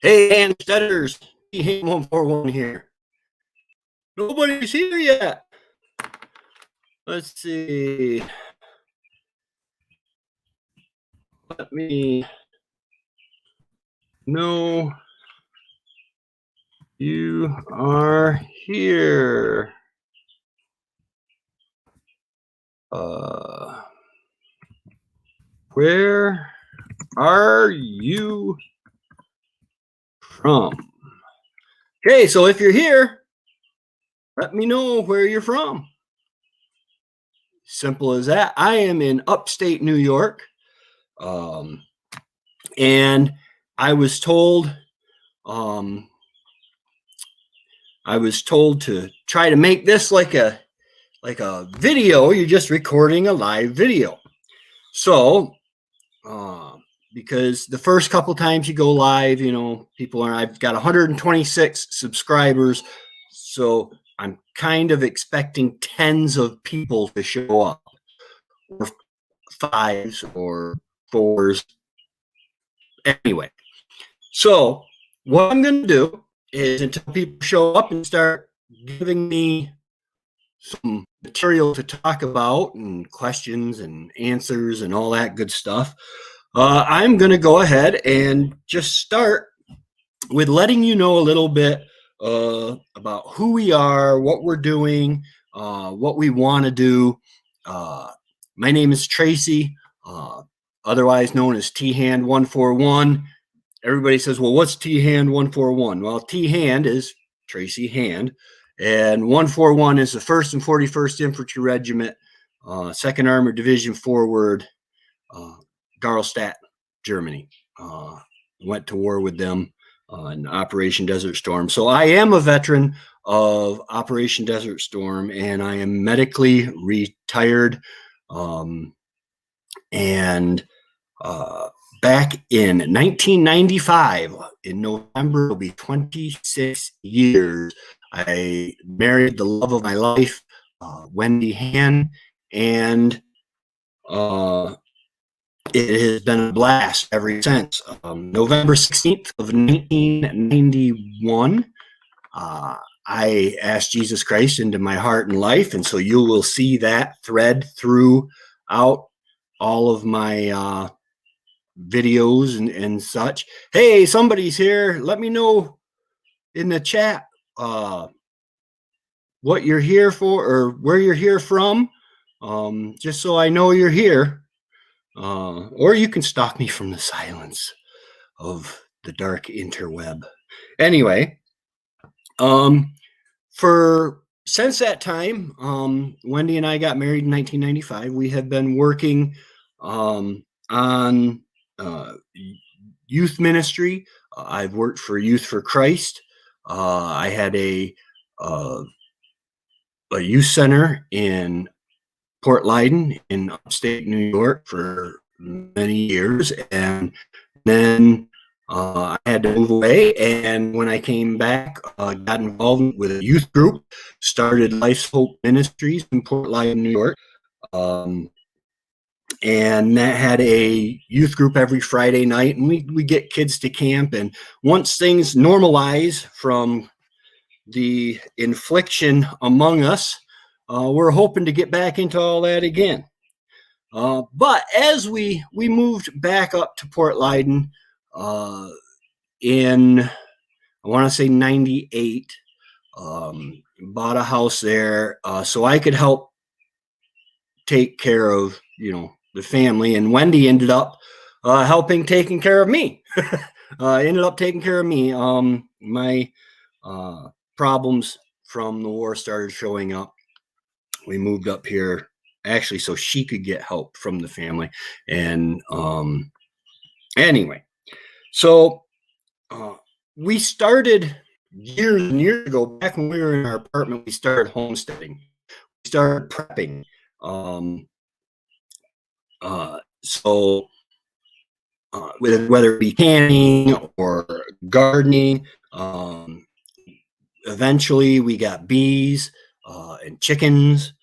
Hey, Homesteaders, Ham141 here. Nobody's here yet. Let's see. Let me know you are here. Where are you from? Okay, so if you're here, let me know where you're from. Simple as that. I am in upstate New York, and I was told to try to make this like a video. You're just recording a live video. So because the first couple times you go live, I've got 126 subscribers, so I'm kind of expecting tens of people to show up, or fives or fours. Anyway, so what I'm going to do is, until people show up and start giving me some material to talk about and questions and answers and all that good stuff, I'm going to go ahead and just start with letting you know a little bit about who we are, what we're doing, what we want to do. My name is Tracy, otherwise known as T-Hand141. Everybody says, well, what's T-Hand141? Well, T-Hand is Tracy Hand, and 141 is the 1st and 41st Infantry Regiment, 2nd Armored Division Forward, Darmstadt, Germany. Went to war with them in Operation Desert Storm. So I am a veteran of Operation Desert Storm, and I am medically retired. Back in 1995, in November, it'll be 26 years, I married the love of my life, Wendy Han, and it has been a blast ever since. November 16th of 1991, I asked Jesus Christ into my heart and life, and so you will see that thread throughout all of my videos and such. Hey, somebody's here. Let me know in the chat what you're here for or where you're here from, just so I know you're here. Or you can stalk me from the silence of the dark interweb. Anyway, since that time, Wendy and I got married in 1995. We have been working on youth ministry. I've worked for Youth for Christ. I had a youth center in Port Leyden in upstate New York for many years, and then I had to move away. And when I came back, got involved with a youth group, started Life's Hope Ministries in Port Leyden, New York. And that had a youth group every Friday night, and we get kids to camp. And once things normalize from the infliction among us, we're hoping to get back into all that again. But as we moved back up to Port Leyden in, I want to say 98, bought a house there so I could help take care of, the family. And Wendy ended up taking care of me. My problems from the war started showing up. We moved up here actually so she could get help from the family. And anyway, so we started years and years ago, back when we were in our apartment. We started homesteading. We started prepping. Whether it be canning or gardening, eventually we got bees and chickens,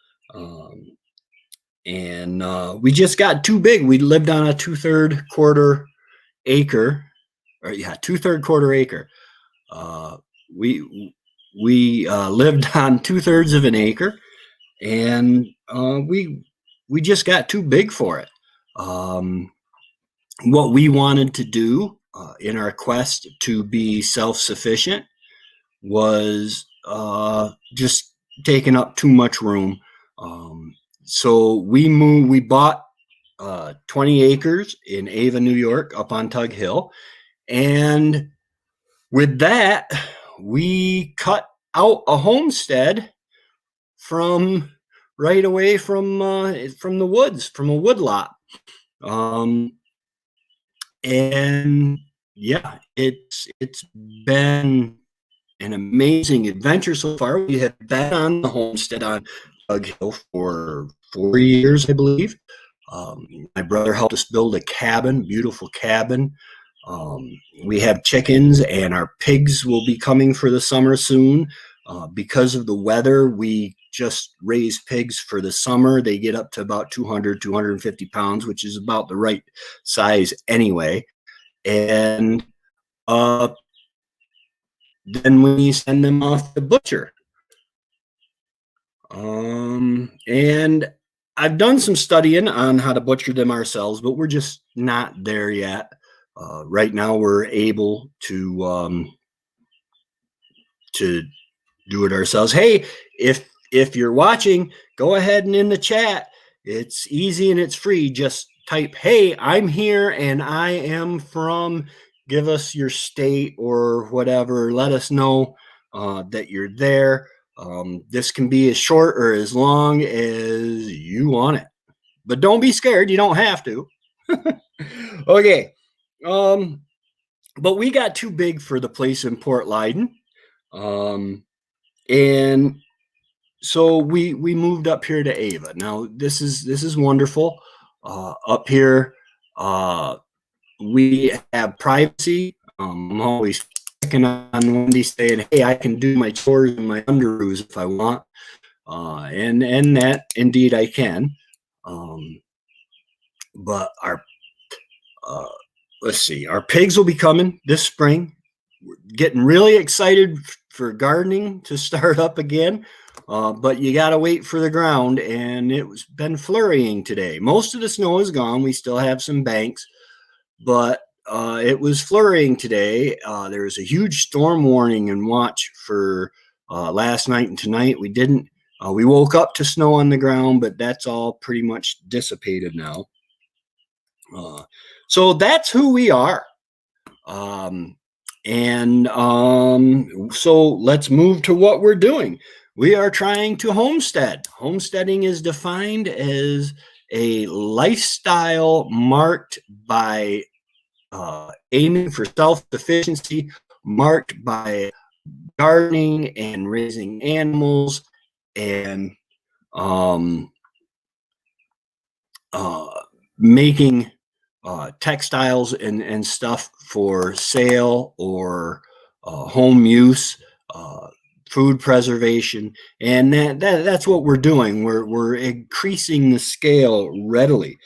and we just got too big. We lived on a 2/3 quarter acre or yeah, 2/3 quarter acre. We lived on 2/3 of an acre, and we just got too big for it. What we wanted to do in our quest to be self-sufficient was just taking up too much room. So we moved. We bought 20 acres in Ava, New York, up on Tug Hill, and with that, we cut out a homestead from right away from the woods, from a woodlot. And yeah, it's been an amazing adventure so far. We have been on the homestead on Tug Hill for 4 years, I believe. My brother helped us build a cabin, beautiful cabin. We have chickens, and our pigs will be coming for the summer soon. Because of the weather, we just raise pigs for the summer. They get up to about 200, 250 pounds, which is about the right size anyway. And then we send them off to butcher. And I've done some studying on how to butcher them ourselves, but we're just not there yet. Right now, we're able to do it ourselves. Hey, if you're watching, go ahead and in the chat. It's easy and it's free. Just type, "Hey, I'm here and I am from." Give us your state or whatever. Let us know that you're there. This can be as short or as long as you want it, but don't be scared. You don't have to. Okay. But we got too big for the place in Port Leyden. And so we moved up here to Ava. Now this is wonderful. Up here, we have privacy. I'm always checking on Wendy, saying, "Hey, I can do my chores in my underoos if I want," and that indeed I can. But our let's see, our pigs will be coming this spring. We're getting really excited for gardening to start up again. But you got to wait for the ground, and it's been flurrying today. Most of the snow is gone. We still have some banks, but it was flurrying today. There was a huge storm warning and watch for last night and tonight. We woke up to snow on the ground, but that's all pretty much dissipated now. So that's who we are. So let's move to what we're doing. We are trying to homestead. Homesteading is defined as a lifestyle marked by aiming for self-sufficiency, marked by gardening and raising animals and making textiles and stuff for sale or home use, food preservation, and that's what we're doing. We're increasing the scale readily.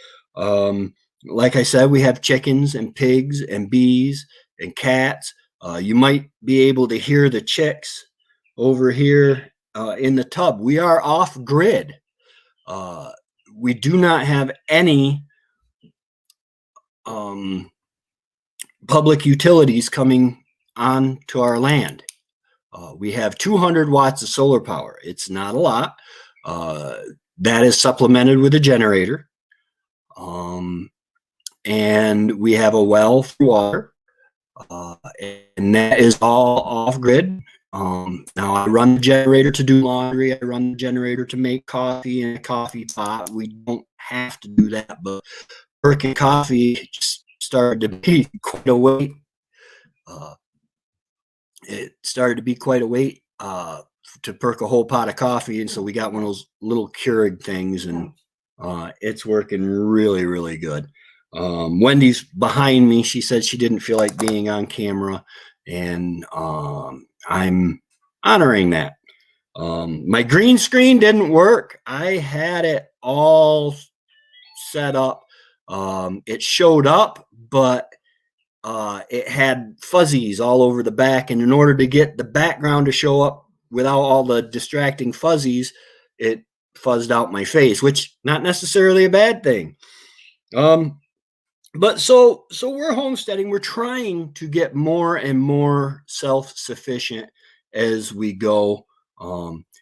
Like I said, we have chickens and pigs and bees and cats. You might be able to hear the chicks over here in the tub. We are off grid. We do not have any public utilities coming on to our land. We have 200 watts of solar power. It's not a lot. That is supplemented with a generator. And we have a well for water. And that is all off grid. Now I run the generator to do laundry. I run the generator to make coffee in a coffee pot. We don't have to do that, but perking coffee just started to be quite a weight. It started to be quite a weight to perk a whole pot of coffee, and so we got one of those little Keurig things, and it's working really, really good. Wendy's behind me. She said she didn't feel like being on camera, and I'm honoring that. My green screen didn't work. I had it all set up. It showed up, but it had fuzzies all over the back, and in order to get the background to show up without all the distracting fuzzies, it fuzzed out my face, which not necessarily a bad thing. But so we're homesteading. We're trying to get more and more self-sufficient as we go.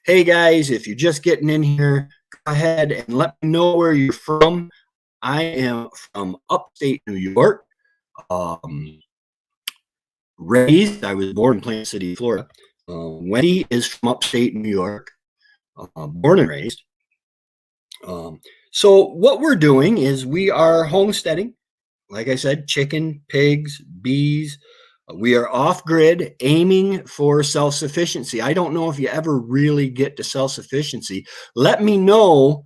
Hey guys, if you're just getting in here, go ahead and let me know where you're from. I am from upstate New York. Raised, I was born in Plant City, Florida. Wendy is from upstate New York, born and raised. So what we're doing is we are homesteading. Like I said, chicken, pigs, bees. We are off grid, aiming for self-sufficiency. I don't know if you ever really get to self-sufficiency. Let me know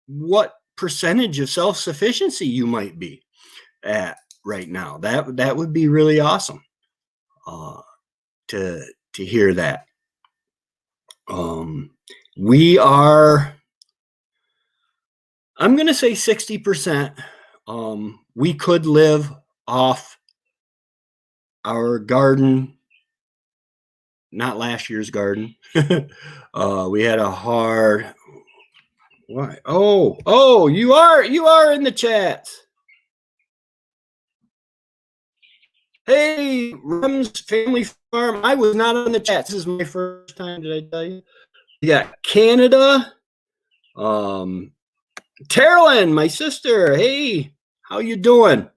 what percentage of self-sufficiency you might be at right now. That would be really awesome to hear that. We are, I'm going to say 60%. We could live off our garden, not last year's garden. We had a hard, why? Oh, you are in the chat. Hey, Rum's Family Farm. I was not on the chat. This is my first time. Did I tell you? You got Canada. Carolyn, my sister. Hey, how you doing?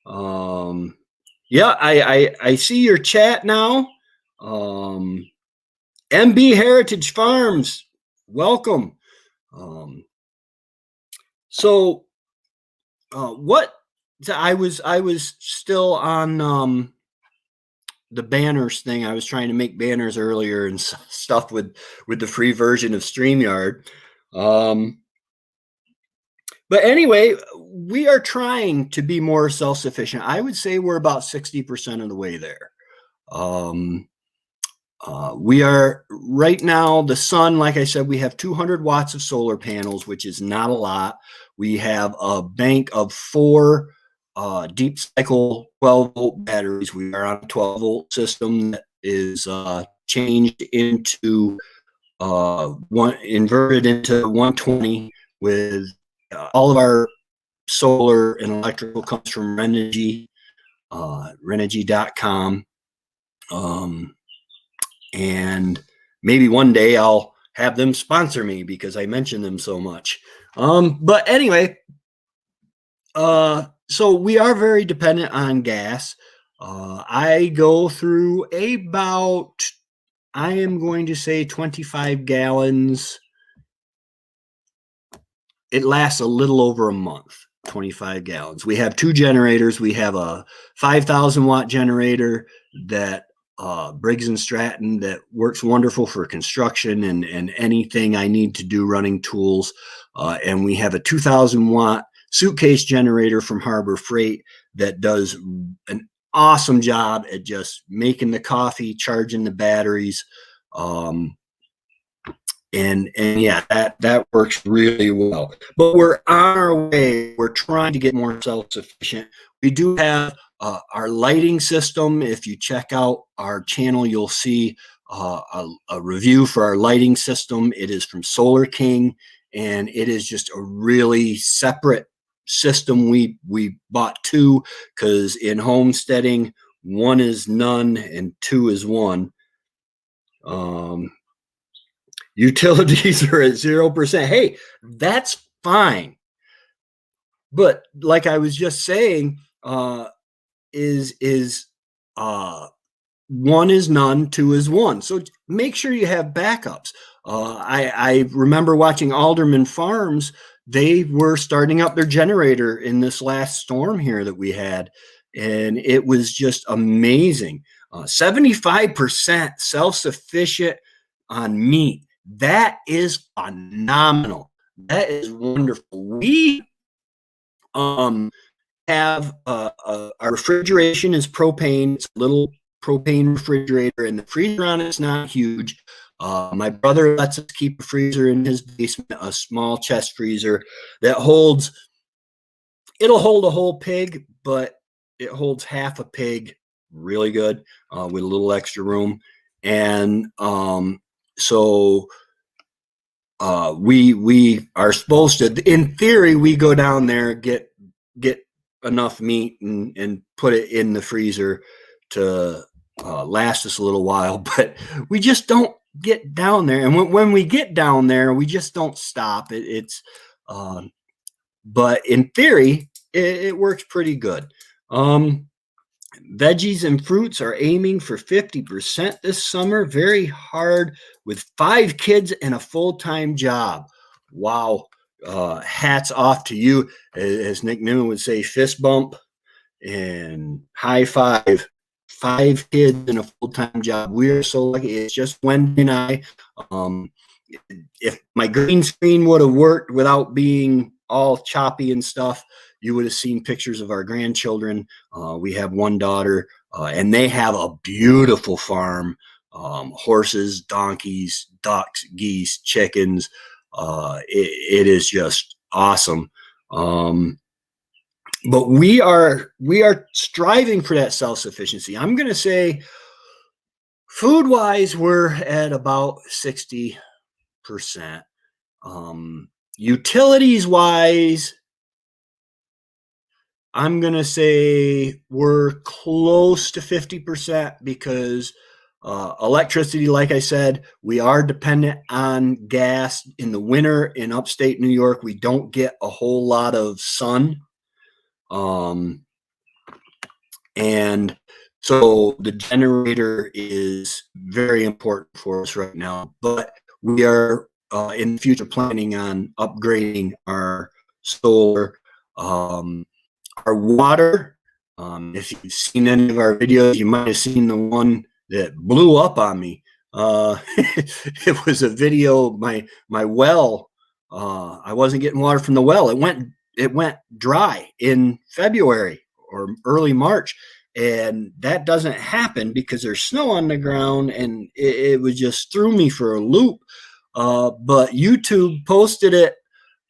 Yeah, I see your chat now. MB Heritage Farms, welcome. So what I was still on the banners thing. I was trying to make banners earlier and stuff with the free version of StreamYard. But anyway, we are trying to be more self-sufficient. I would say we're about 60% of the way there. We are right now, the sun, like I said, we have 200 watts of solar panels, which is not a lot. We have a bank of 4 deep cycle 12-volt batteries. We are on a 12-volt system that is changed into inverted into 120 with all of our solar and electrical comes from Renogy, Renogy.com. And maybe one day I'll have them sponsor me because I mention them so much. But anyway, so we are very dependent on gas. I go through about, I am going to say 25 gallons. It lasts a little over a month, 25 gallons. We have 2 generators. We have a 5,000 watt generator that Briggs and Stratton that works wonderful for construction and anything I need to do running tools. And we have a 2,000 watt suitcase generator from Harbor Freight that does an awesome job at just making the coffee, charging the batteries. And yeah, that works really well. But we're on our way. We're trying to get more self-sufficient. We do have our lighting system. If you check out our channel, you'll see a review for our lighting system. It is from Solar King, and it is just a really separate system. We bought 2 because in homesteading, 1 is none and 2 is 1. Utilities are at 0%. Hey, that's fine. But like I was just saying, 1 is none, 2 is 1. So make sure you have backups. I remember watching Alderman Farms. They were starting up their generator in this last storm here that we had, and it was just amazing. 75% self-sufficient on meat. That is phenomenal. That is wonderful. We have our refrigeration is propane. It's a little propane refrigerator, and the freezer on it's not huge. My brother lets us keep a freezer in his basement, a small chest freezer that holds it'll hold a whole pig, but it holds half a pig really good, with a little extra room. And so we are supposed to, in theory, we go down there, get enough meat and put it in the freezer to last us a little while, but we just don't get down there. And when we get down there, we just don't stop. But in theory, it works pretty good. Veggies and fruits are aiming for 50% this summer. Very hard with 5 kids and a full-time job. Wow. Hats off to you. As Nick Newman would say, fist bump and high five. 5 kids and a full-time job. We are so lucky. It's just Wendy and I. If my green screen would have worked without being all choppy and stuff, you would have seen pictures of our grandchildren. We have one daughter, and they have a beautiful farm, horses, donkeys, ducks, geese, chickens. It is just awesome. But we are striving for that self-sufficiency. I'm going to say food-wise, we're at about 60%. Utilities-wise, I'm going to say we're close to 50% because electricity, like I said, we are dependent on gas. In the winter in upstate New York, we don't get a whole lot of sun. And so the generator is very important for us right now, but we are in the future planning on upgrading our solar. Our water, if you've seen any of our videos, you might have seen the one that blew up on me. It was a video, my well, I wasn't getting water from the well. It went dry in February or early March. And that doesn't happen because there's snow on the ground, and it was just threw me for a loop. But YouTube posted it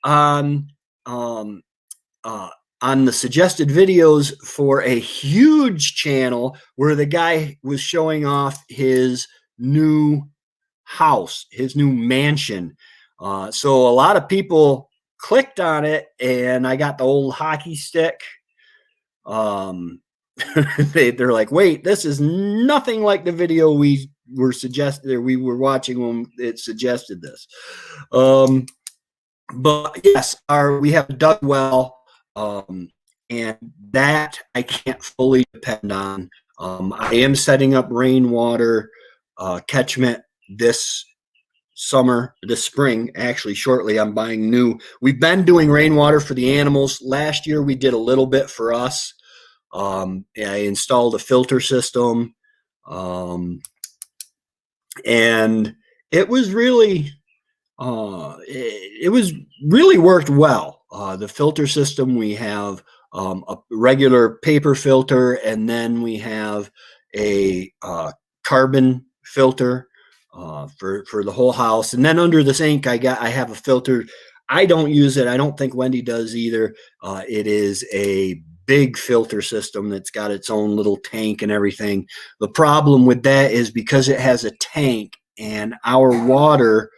on the suggested videos for a huge channel where the guy was showing off his new house, his new mansion. So a lot of people clicked on it, and I got the old hockey stick. They're like, wait, this is nothing like the video we were watching when it suggested this. But yes, we have a dug well, and that I can't fully depend on. I am setting up rainwater catchment this spring. Actually, shortly I'm buying new. We've been doing rainwater for the animals. Last year we did a little bit for us. I installed a filter system, and it was really worked well. The filter system, we have a regular paper filter, and then we have a carbon filter for the whole house. And then under the sink, I have a filter. I don't use it. I don't think Wendy does either. It is a big filter system that's got its own little tank and everything. The problem with that is because it has a tank and our water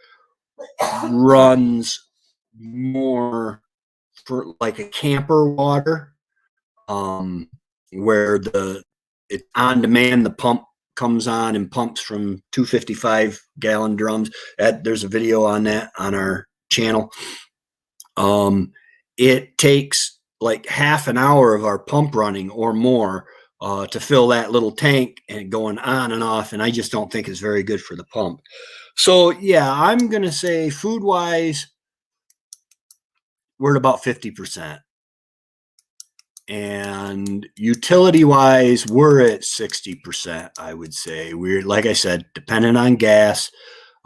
runs more for like a camper water, where it's on demand. The pump comes on and pumps from 255-gallon drums. There's a video on that on our channel. It takes like half an hour of our pump running or more to fill that little tank and going on and off. And I just don't think it's very good for the pump. So yeah, I'm going to say food wise, we're at about 50%. And utility wise, we're at 60%. I would say we're, like I said, dependent on gas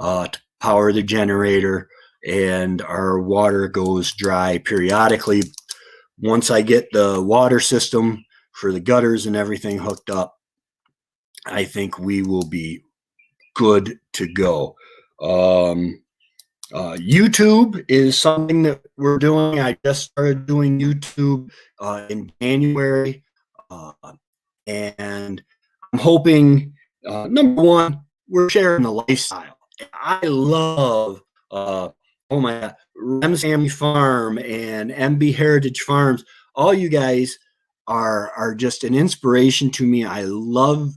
to power the generator, and our water goes dry periodically. Once I get the water system for the gutters and everything hooked up, I think we will be good to go. YouTube is something that we're doing. I just started doing YouTube in January. Uh, and I'm hoping, number one, we're sharing the lifestyle. I love, oh my God, Rem's Family Farm and MB Heritage Farms. All you guys are just an inspiration to me. I love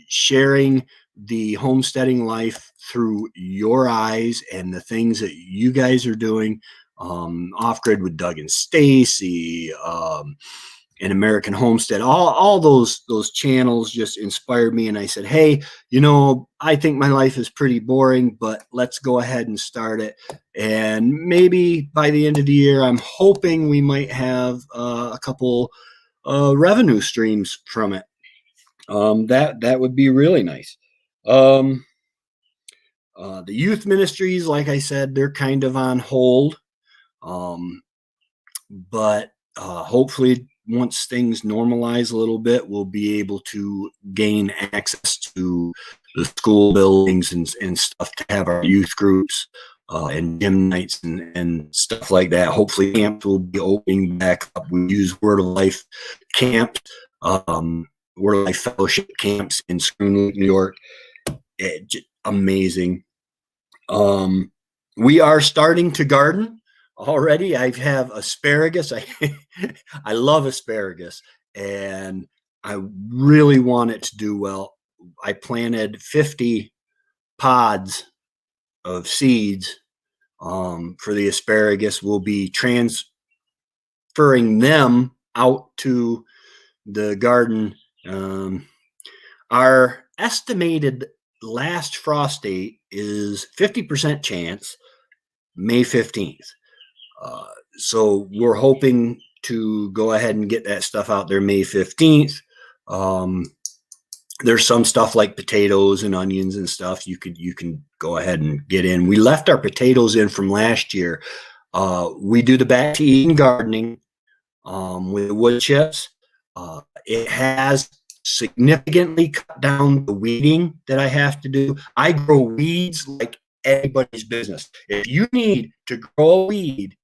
sharing the homesteading life through your eyes and the things that you guys are doing. Off Grid with Doug and Stacy, and American Homestead, all those channels just inspired me. And I said, hey, you know, I think my life is pretty boring, but let's go ahead and start it. And maybe by the end of the year, I'm hoping we might have a couple revenue streams from it. That would be really nice. The youth ministries, like I said, they're kind of on hold. But hopefully once things normalize a little bit, we'll be able to gain access to the school buildings and stuff to have our youth groups and gym nights and stuff like that. Hopefully camps will be opening back up. We use Word of Life camps, Word of Life fellowship camps in Spoon Lake, New York. Amazing. We are starting to garden already. I have asparagus. I love asparagus, and I really want it to do well. I planted 50 pods of seeds for the asparagus. We'll be transferring them out to the garden. Our estimated last frost date is 50% chance, May 15th. So we're hoping to go ahead and get that stuff out there May 15th. There's some stuff like potatoes and onions and stuff you can go ahead and get in. We left our potatoes in from last year. We do the back to eating gardening with wood chips. It has significantly cut down the weeding that I have to do. I grow weeds like anybody's business. If you need to grow a weed,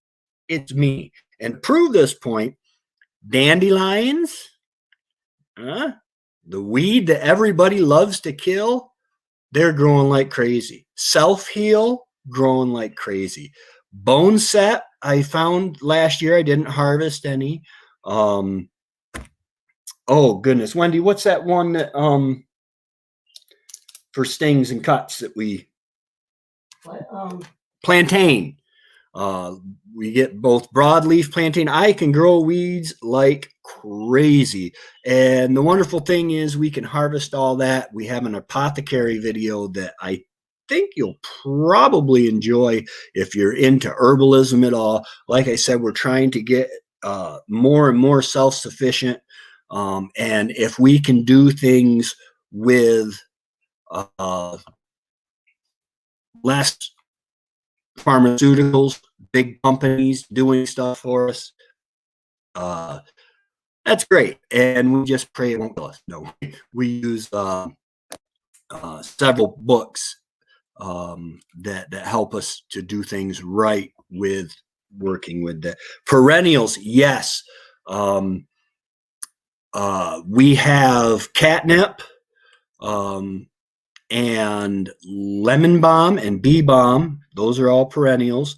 it's me. And to prove this point, dandelions, the weed that everybody loves to kill, they're growing like crazy. Self-heal, growing like crazy. Bone set, I found last year. I didn't harvest any. Oh goodness, Wendy, what's that one that for stings and cuts that we plantain? We get both broadleaf plantain. I can grow weeds like crazy, and the wonderful thing is we can harvest all that. We have an apothecary video that I think you'll probably enjoy if you're into herbalism at all. Like I said, we're trying to get more and more self-sufficient. And if we can do things with less pharmaceuticals, big companies doing stuff for us, that's great. And we just pray it won't kill us. No, we use several books that help us to do things right with working with the perennials. Yes. We have catnip, and lemon balm and bee balm. Those are all perennials.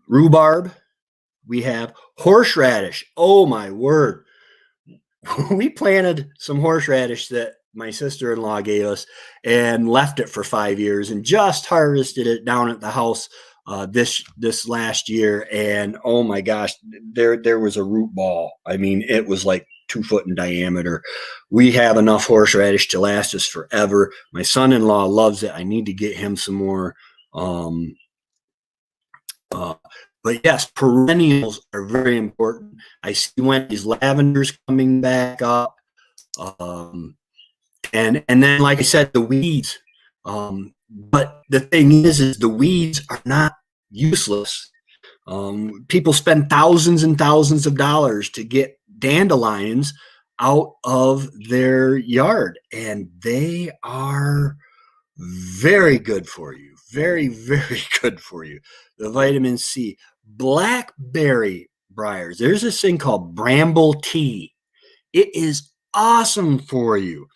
Rhubarb. We have horseradish. Oh my word. We planted some horseradish that my sister-in-law gave us and left it for 5 years and just harvested it down at the house this last year. And oh my gosh, there was a root ball. I mean, it was like 2 foot in diameter. We have enough horseradish to last us forever. My son-in-law loves it. I need to get him some more. But yes, perennials are very important. I see Wendy's lavenders coming back up. And then, like I said, the weeds. But the thing is the weeds are not useless. People spend thousands and thousands of dollars to get dandelions out of their yard, and they are Very good for you. Very, very good for you. The vitamin C. Blackberry briars. There's this thing called bramble tea. It is awesome for you.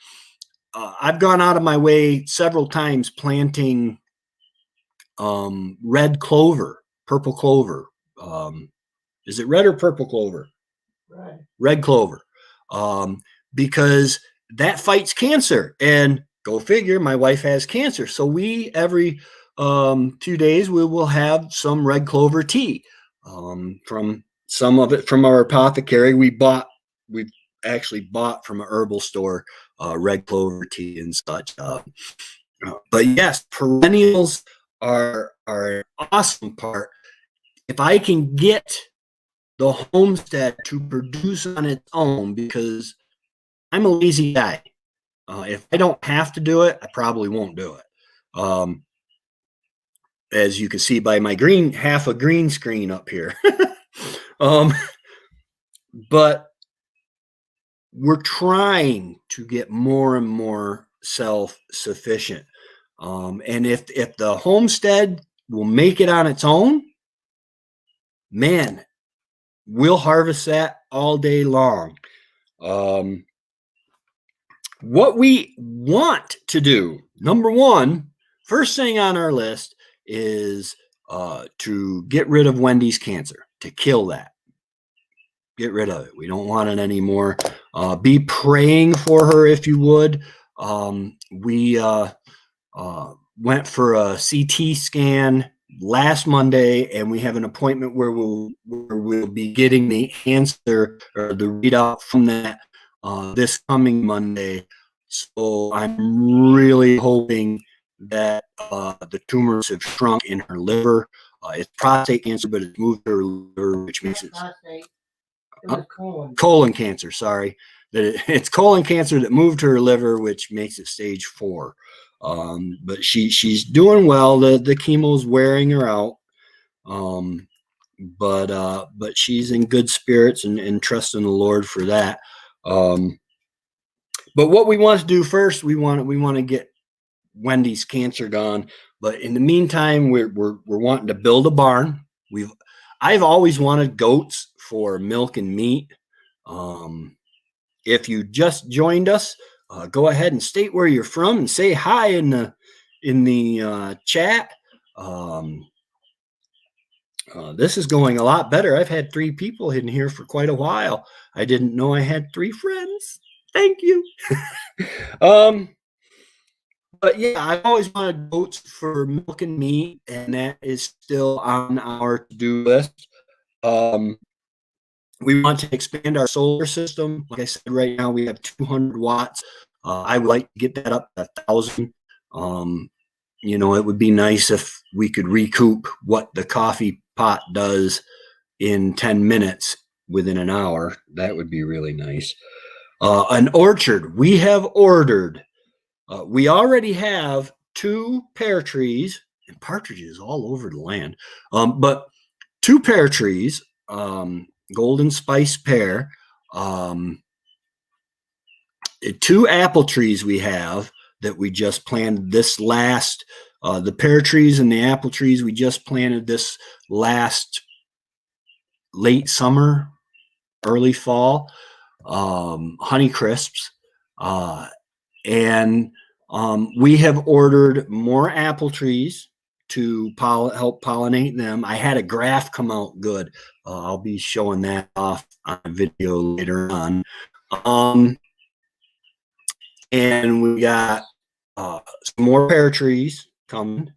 I've gone out of my way several times planting red clover, purple clover. Is it red or purple clover? Red clover. Because that fights cancer. And go figure, my wife has cancer. So we, every 2 days, we will have some red clover tea. From some of it from our apothecary. We actually bought from a herbal store red clover tea and such. But yes, perennials are an awesome part. If I can get the homestead to produce on its own, because I'm a lazy guy. If I don't have to do it, I probably won't do it. As you can see by my half a green screen up here. But we're trying to get more and more self-sufficient. And if the homestead will make it on its own, man, we'll harvest that all day long. What we want to do, number one, first thing on our list is to get rid of Wendy's cancer, to kill that. Get rid of it. We don't want it anymore. Be praying for her if you would. We went for a CT scan last Monday, and we have an appointment where we'll be getting the answer or the readout from that this coming Monday. So I'm really hoping that the tumors have shrunk in her liver. It's prostate cancer, but it's moved her liver, which makes it colon cancer. Sorry, it's colon cancer that moved her liver, which makes it stage 4. But she's doing well. The chemo's wearing her out. But she's in good spirits and trusting the Lord for that. But what we want to do first, we want to get Wendy's cancer gone. But in the meantime, we're wanting to build a barn. I've always wanted goats for milk and meat. If you just joined us, go ahead and state where you're from and say hi in the chat. This is going a lot better. I've had 3 people in here for quite a while. I didn't know I had 3 friends. Thank you. But yeah, I've always wanted goats for milk and meat, and that is still on our to-do list. We want to expand our solar system. Like I said, right now we have 200 watts. I would like to get that up to 1,000. It would be nice if we could recoup what the coffee pot does in 10 minutes within an hour. That would be really nice. An orchard. We have ordered. We already have 2 pear trees and partridges all over the land. But 2 pear trees, golden spice pear, 2 apple trees we have that we just planted this last, the pear trees and the apple trees we just planted this last late summer, early fall, honey crisps. And we have ordered more apple trees to help pollinate them. I had a graph come out good. I'll be showing that off on a video later on. And we got some more pear trees coming,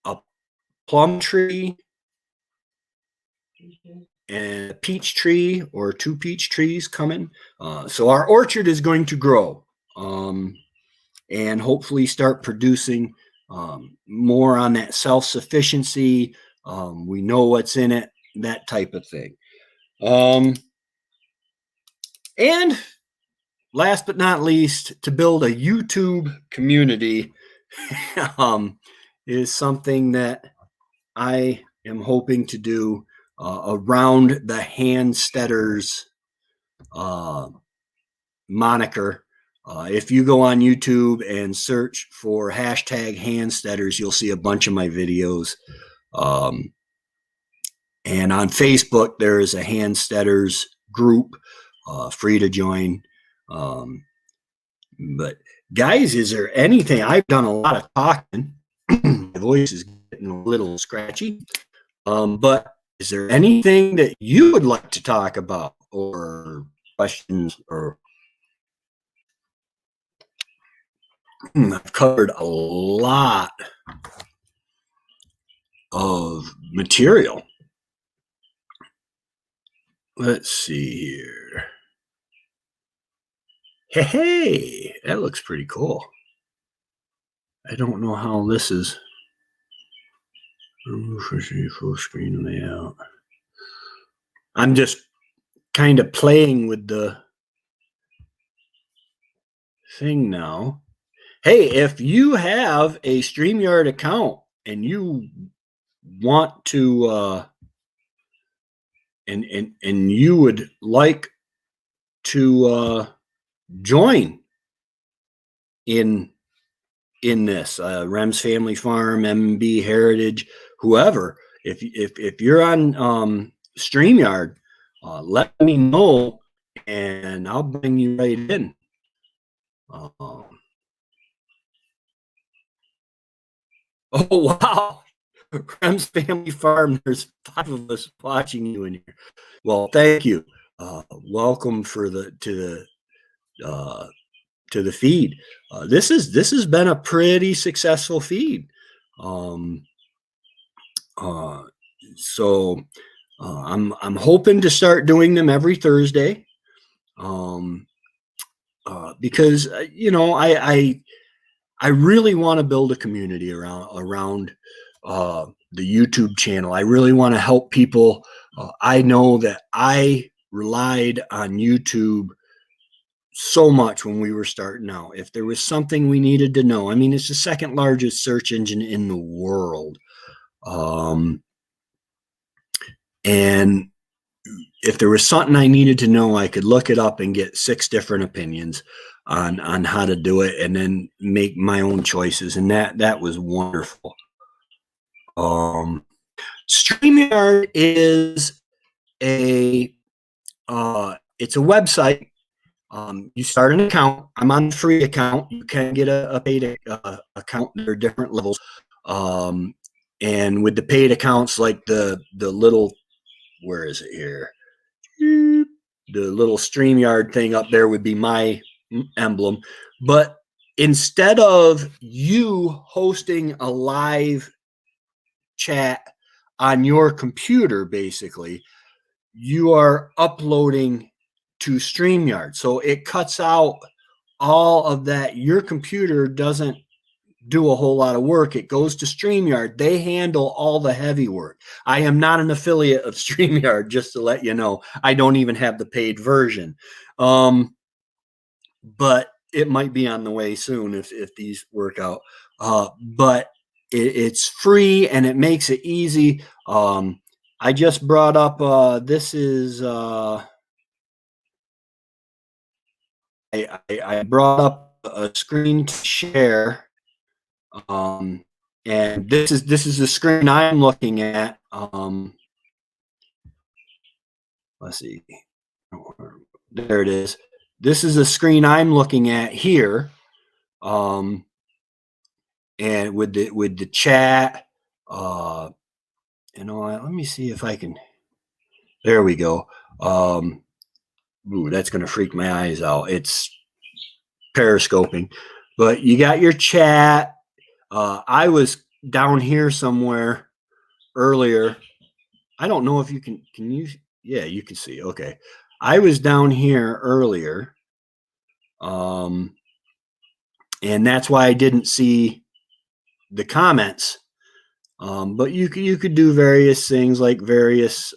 a plum tree, and a peach tree or 2 peach trees coming. So our orchard is going to grow and hopefully start producing more on that self-sufficiency. We know what's in it, that type of thing. And last but not least, to build a YouTube community is something that I am hoping to do around the Homesteaders moniker. If you go on YouTube and search for hashtag Homesteaders, you'll see a bunch of my videos. And on Facebook, there is a Homesteaders group, free to join. But guys, is there anything? I've done a lot of talking. My voice is getting a little scratchy. But is there anything that you would like to talk about, or questions, or I've covered a lot of material. Let's see here. Hey, that looks pretty cool. I don't know how this is. Full screen layout. I'm just kind of playing with the thing now. Hey, if you have a StreamYard account and you want to and you would like to join in this Rem's Family Farm, MB Heritage, whoever, if you're on StreamYard, let me know and I'll bring you right in. Oh wow, Rem's Family Farm, there's 5 of us watching you in here. Well, thank you. Welcome to the feed. This has been a pretty successful feed. So I'm hoping to start doing them every Thursday. Because I really want to build a community around the YouTube channel. I really want to help people. I know that I relied on YouTube so much when we were starting out. If there was something we needed to know, I mean, it's the second largest search engine in the world. And if there was something I needed to know, I could look it up and get 6 different opinions on how to do it, and then make my own choices. And that was wonderful. StreamYard is it's a website. You start an account. I'm on the free account. You can get a paid account. There are different levels. And with the paid accounts, like the little, where is it here? The little StreamYard thing up there would be my emblem. But instead of you hosting a live chat on your computer, basically, you are uploading to StreamYard. So it cuts out all of that. Your computer doesn't do a whole lot of work. It goes to StreamYard. They handle all the heavy work. I am not an affiliate of StreamYard, just to let you know. I don't even have the paid version. But it might be on the way soon if these work out. But it's free and it makes it easy. I just brought up, this is, I brought up a screen to share. And this is the screen I'm looking at. Let's see. There it is. This is a screen I'm looking at here. And with the chat, let me see if I can. There we go. Ooh, that's going to freak my eyes out. It's periscoping, but you got your chat. I was down here somewhere earlier. I don't know if you can you? Yeah, you can see. Okay. I was down here earlier. And that's why I didn't see the comments. But you could do various things, like various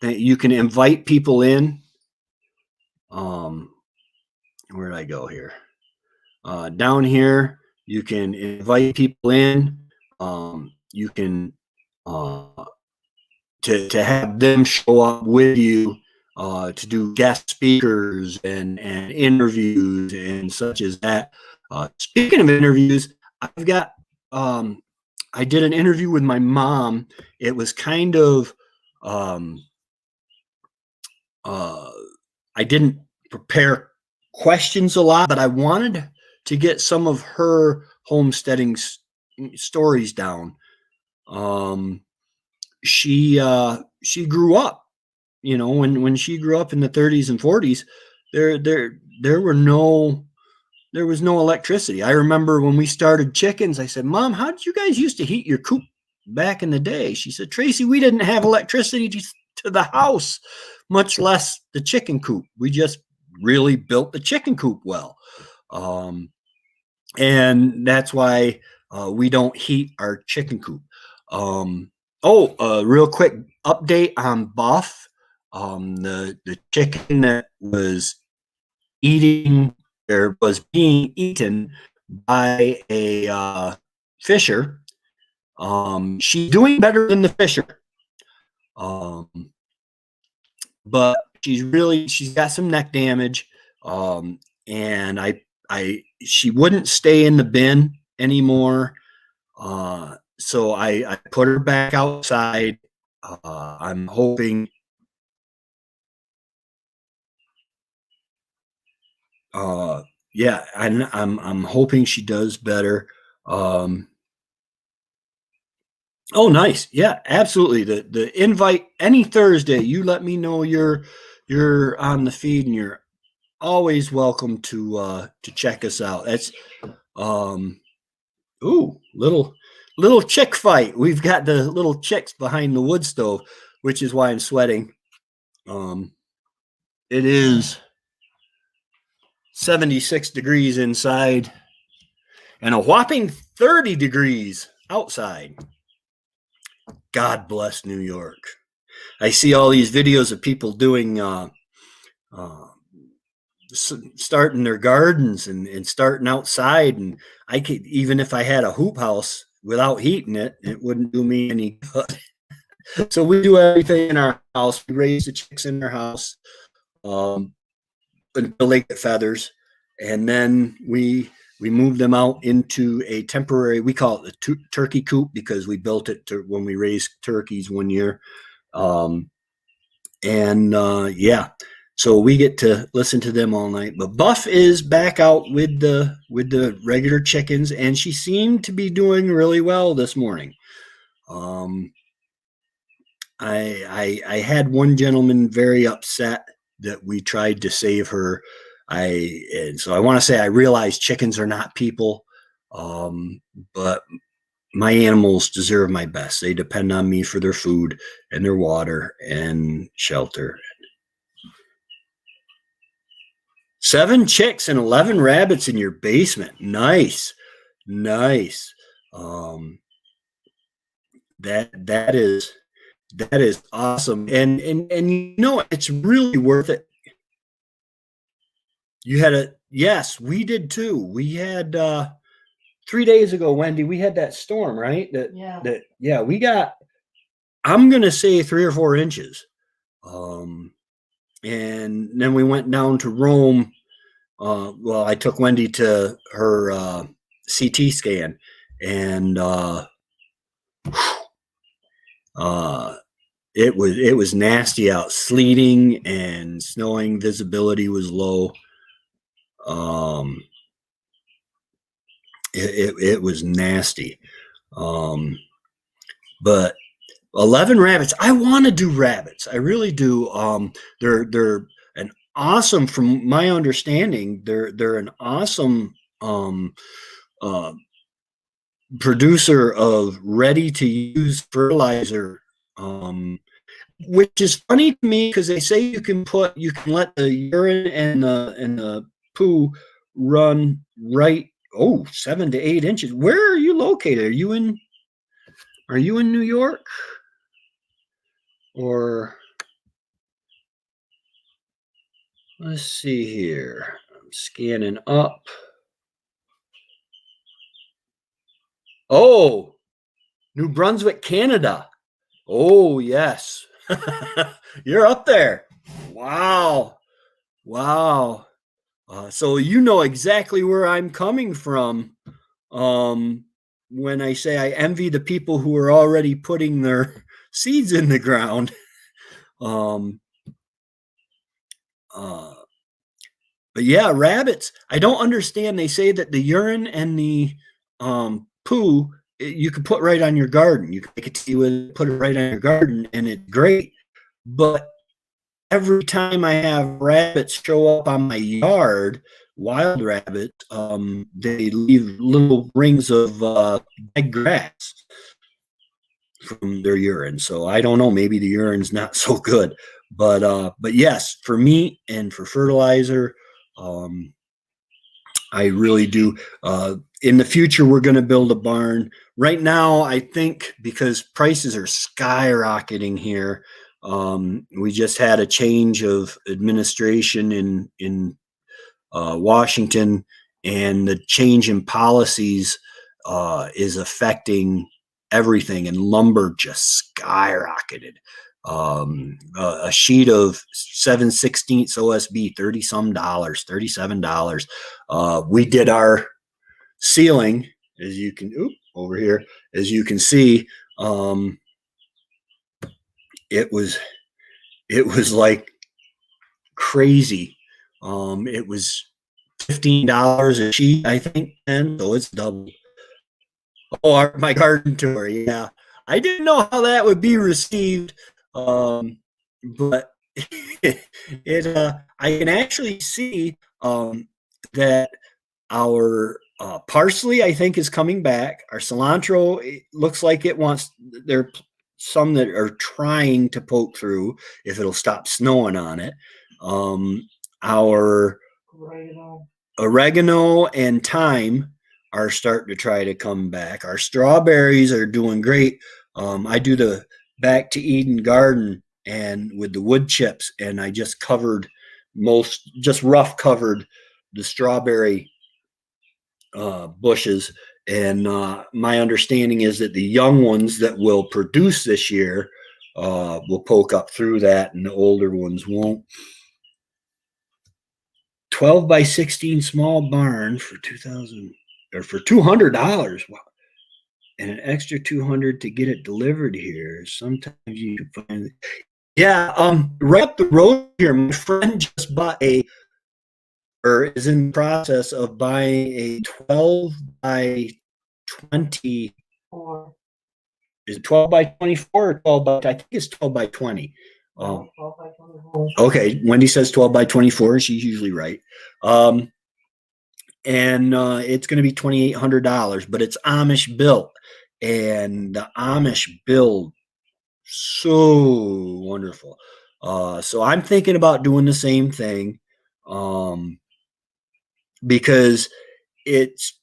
you can invite people in. Where did I go here? Down here, you can invite people in. You can to have them show up with you to do guest speakers and interviews and such as that. Speaking of interviews, I've got I did an interview with my mom. It was kind of I didn't prepare questions a lot, but I wanted to get some of her homesteading stories down. She grew up, you know, when she grew up in the 30s and 40s, there was no electricity. I remember when we started chickens, I said, "Mom, how did you guys used to heat your coop back in the day?" She said, "Tracy, we didn't have electricity to the house, much less the chicken coop. We just really built the chicken coop well." And that's why we don't heat our chicken coop. Real quick update on Buff. The chicken that was eating or was being eaten by a fisher. She's doing better than the fisher. But she's got some neck damage. And she wouldn't stay in the bin anymore. So I put her back outside. I'm hoping I'm hoping she does better. Oh, nice. Yeah, absolutely. The invite any Thursday, you let me know you're on the feed, and you're always welcome to check us out. That's little chick fight. We've got the little chicks behind the wood stove, which is why I'm sweating. It is 76 degrees inside and a whopping 30 degrees outside. God bless New York. I see all these videos of people doing starting their gardens and starting outside, and I could, even if I had a hoop house without heating it, it wouldn't do me any good. So we do everything in our house. We raise the chicks in our house until they get feathers, and then we move them out into a temporary, we call it the turkey coop, because we built it when we raised turkeys one year. So we get to listen to them all night. But Buff is back out with the regular chickens, and she seemed to be doing really well this morning. I had one gentleman very upset that we tried to save her. So I want to say, I realize chickens are not people, but my animals deserve my best. They depend on me for their food and their water and shelter. 7 chicks and 11 rabbits in your basement. Nice. That is awesome. And you know, it's really worth it. Yes, we did too. We had 3 days ago, Wendy, we had that storm, right? We got, I'm gonna say 3 or 4 inches. And then we went down to Rome. I took Wendy to her CT scan, and it was nasty out, sleeting and snowing. Visibility was low. It was nasty. But 11 rabbits. I want to do rabbits. I really do. They're an awesome, from my understanding, they're an awesome producer of ready to use fertilizer, which is funny to me, because they say you can let the urine and the poo run right 7 to 8 inches. Where are you located? Are you in New York? Or let's see here. I'm scanning up. Oh, New Brunswick, Canada. Oh, yes. You're up there. Wow. Wow. So you know exactly where I'm coming from. Um, when I say I envy the people who are already putting their seeds in the ground. Um, uh, but yeah, rabbits. I don't understand. They say that the urine and the poo you can put right on your garden. You can make a tea with it, put it right on your garden, and it's great. But every time I have rabbits show up on my yard, wild rabbits, they leave little rings of dead grass from their urine. So I don't know. Maybe the urine's not so good, but yes, for meat and for fertilizer, um, I really do. In the future, we're going to build a barn. Right now, I think because prices are skyrocketing here, we just had a change of administration in Washington, and the change in policies is affecting everything, and lumber just skyrocketed. A sheet of 7/16 OSB, 30 some dollars, $37. We did our ceiling, as you can over here, as you can see. Um, it was like crazy. It was $15 a sheet, I think, and so it's double. Oh, my garden tour, yeah. I didn't know how that would be received, but I can actually see that our parsley, I think, is coming back. Our cilantro, it looks like it wants. There are some that are trying to poke through if it'll stop snowing on it. Our oregano and thyme are starting to try to come back. Our strawberries are doing great. I do the Back to Eden garden and with the wood chips, and I just rough covered the strawberry bushes. And my understanding is that the young ones that will produce this year will poke up through that, and the older ones won't. 12 by 16 small barn for 2000 or for $200. Wow. And an extra 200 to get it delivered here. Sometimes you can find it. Yeah, right up the road here, my friend just bought or is in the process of buying a 12 by 20. Is it 12 by 24 or 12 by, I think it's 12 by 20. 12 by 24. Okay, Wendy says 12 by 24. She's usually right. And it's going to be $2,800, but it's Amish built, and the Amish build so wonderful. So I'm thinking about doing the same thing, because it's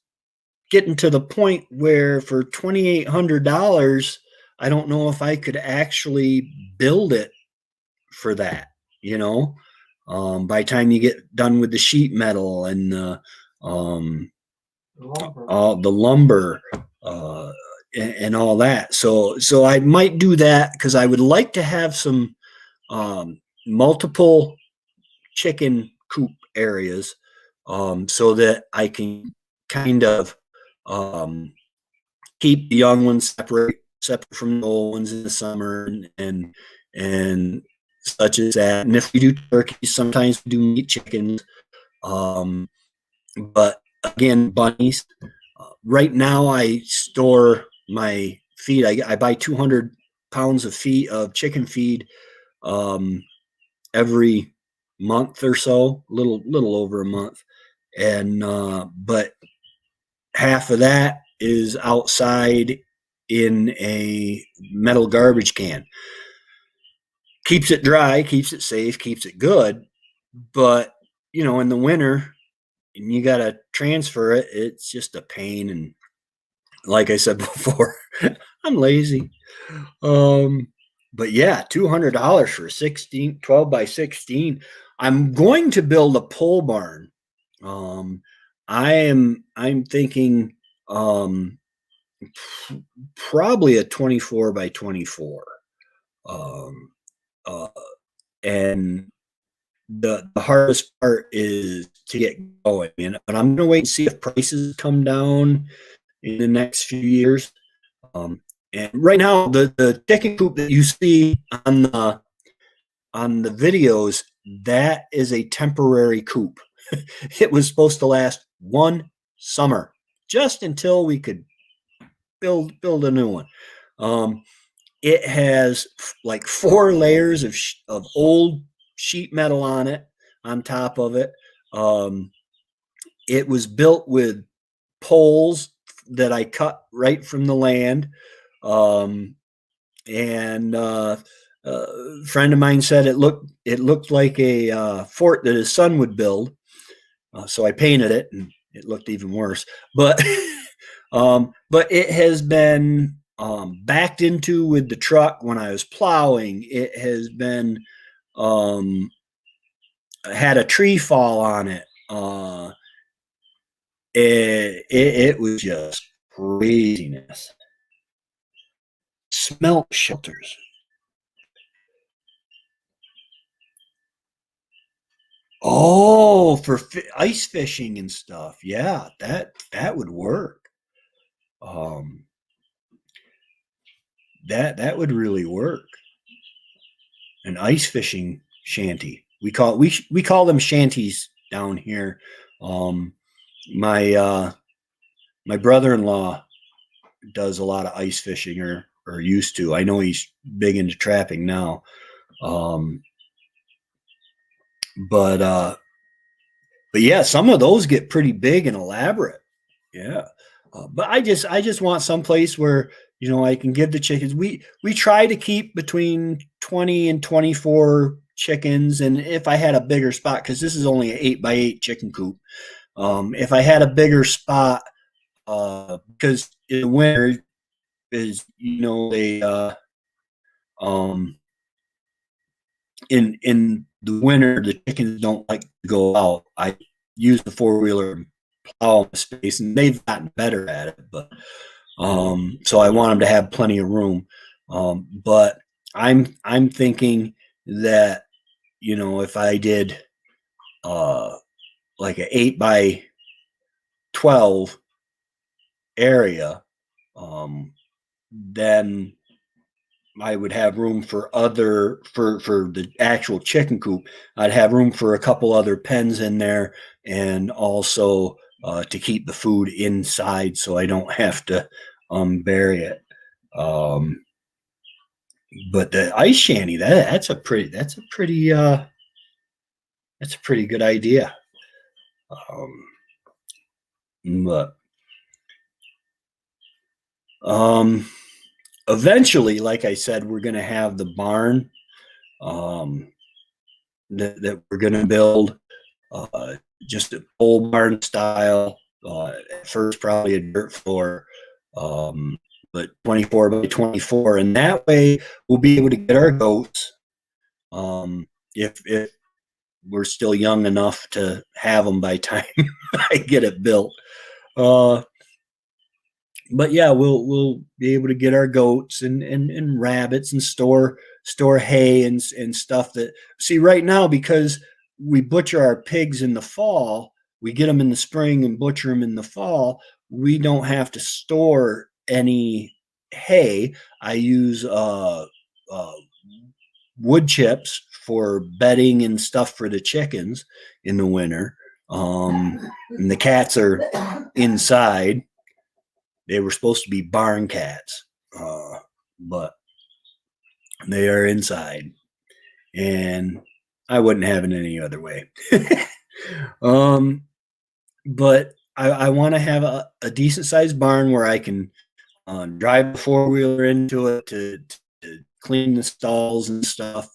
getting to the point where for $2,800, I don't know if I could actually build it for that. You know, by the time you get done with the sheet metal and all the lumber and all that. So I might do that because I would like to have some multiple chicken coop areas, so that I can kind of keep the young ones separate from the old ones in the summer, and such as that. And if we do turkeys, sometimes we do meat chickens. But again, bunnies. Right now, I store my feed. I buy 200 pounds of chicken feed, every month or so, little over a month, and but half of that is outside in a metal garbage can. Keeps it dry, keeps it safe, keeps it good, but in the winter, and you got to transfer it. It's just a pain, and like I said before, I'm lazy. But yeah, $200 for 12 by 16. I'm going to build a pole barn. I'm thinking probably a 24 by 24. Um, uh, and the hardest part is to get going. But I'm gonna wait and see if prices come down in the next few years. And right now, the chicken coop that you see on the videos, that is a temporary coop. It was supposed to last one summer, just until we could build a new one. It has like 4 layers of old sheet metal on it, on top of it. It was built with poles that I cut right from the land. And a friend of mine said it looked like a fort that his son would build. So I painted it, and it looked even worse. But but it has been backed into with the truck when I was plowing. It has been had a tree fall on it. It was just craziness. Smelt shelters. Oh, for ice fishing and stuff. Yeah, that would work. Um, that would really work. An ice fishing shanty. We call them shanties down here. My my brother-in-law does a lot of ice fishing, or used to. I know he's big into trapping now. But yeah, some of those get pretty big and elaborate. Yeah. But I just want some place where, I can give the chickens. We try to keep between 20 and 24 chickens, and if I had a bigger spot, because this is only an 8x8 chicken coop. If I had a bigger spot, because in the winter is, they in the winter the chickens don't like to go out. I use the 4-wheeler and plow the space, and they've gotten better at it. But so I want them to have plenty of room. But I'm thinking that, if I did like an 8x12 area, then I would have room for the actual chicken coop. I'd have room for a couple other pens in there, and also to keep the food inside, so I don't have to bury it. But the ice shanty, that's a pretty good idea. But eventually, like I said, we're going to have the barn that we're going to build, just a pole barn style. At first, probably a dirt floor, but 24 by 24, and that way we'll be able to get our goats. If we're still young enough to have them by the time I get it built. But yeah, we'll be able to get our goats and rabbits, and store hay and stuff. That, see, right now, because we butcher our pigs in the fall, we get them in the spring and butcher them in the fall. We don't have to store any hay. I use wood chips for bedding and stuff for the chickens in the winter. And the cats are inside. They were supposed to be barn cats, but they are inside, and I wouldn't have it any other way. But I want to have a decent sized barn where I can drive the 4-wheeler into it to clean the stalls and stuff.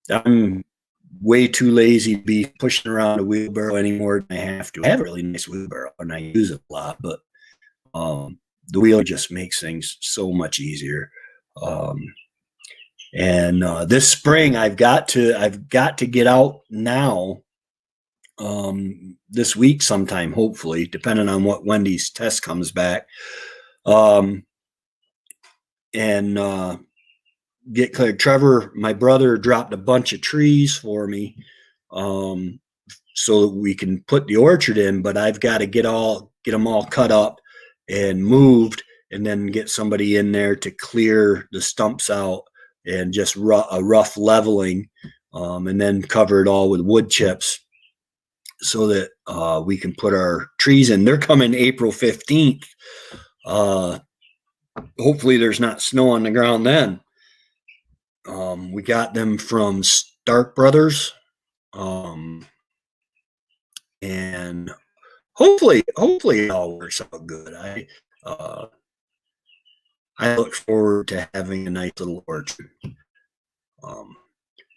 I'm way too lazy to be pushing around a wheelbarrow anymore than I have to. I have a really nice wheelbarrow, and I use it a lot, but the wheel just makes things so much easier. And this spring, I've got to get out now. This week sometime, hopefully, depending on what Wendy's test comes back. And get cleared. Trevor, my brother, dropped a bunch of trees for me, so that we can put the orchard in. But I've got to get them all cut up and moved, and then get somebody in there to clear the stumps out and just a rough leveling, and then cover it all with wood chips, so that we can put our trees in. They're coming April 15th. Hopefully there's not snow on the ground then. We got them from Stark Brothers. And hopefully it all works out good. I look forward to having a nice little orchard.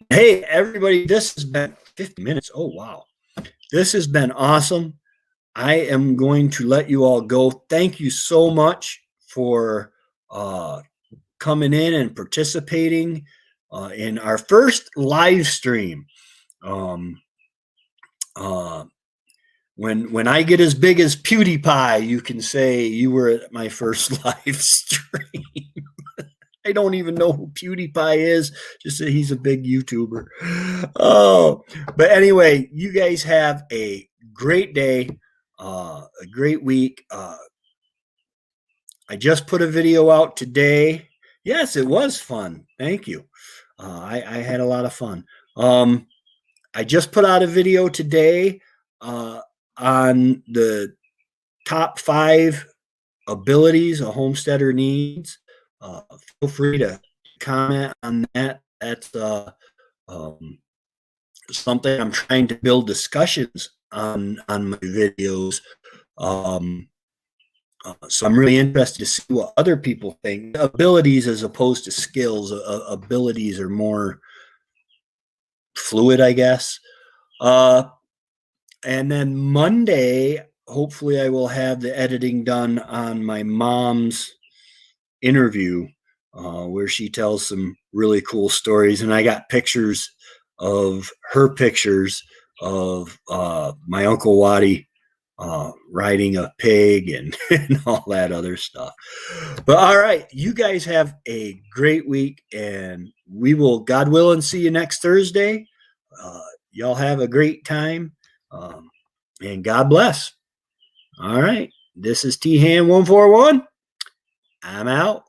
Hey, everybody, this has been 50 minutes. Oh, wow. This has been awesome. I am going to let you all go. Thank you so much for coming in and participating in our first live stream. When I get as big as PewDiePie, you can say you were at my first live stream. I don't even know who PewDiePie is. Just say he's a big YouTuber. Oh, but anyway, you guys have a great day, a great week. I just put a video out today. Yes, it was fun. Thank you. I had a lot of fun. I just put out a video today on the top 5 abilities a homesteader needs. Feel free to comment on that. That's something I'm trying to build discussions on my videos. So I'm really interested to see what other people think. Abilities as opposed to skills. Abilities are more fluid, I guess. And then Monday, hopefully I will have the editing done on my mom's interview, where she tells some really cool stories. And I got pictures of her pictures of my Uncle Waddy riding a pig and all that other stuff. But all right, you guys have a great week, and we will, God willing, see you next Thursday. Y'all have a great time, and God bless. All right, this is T-Han 141. I'm out.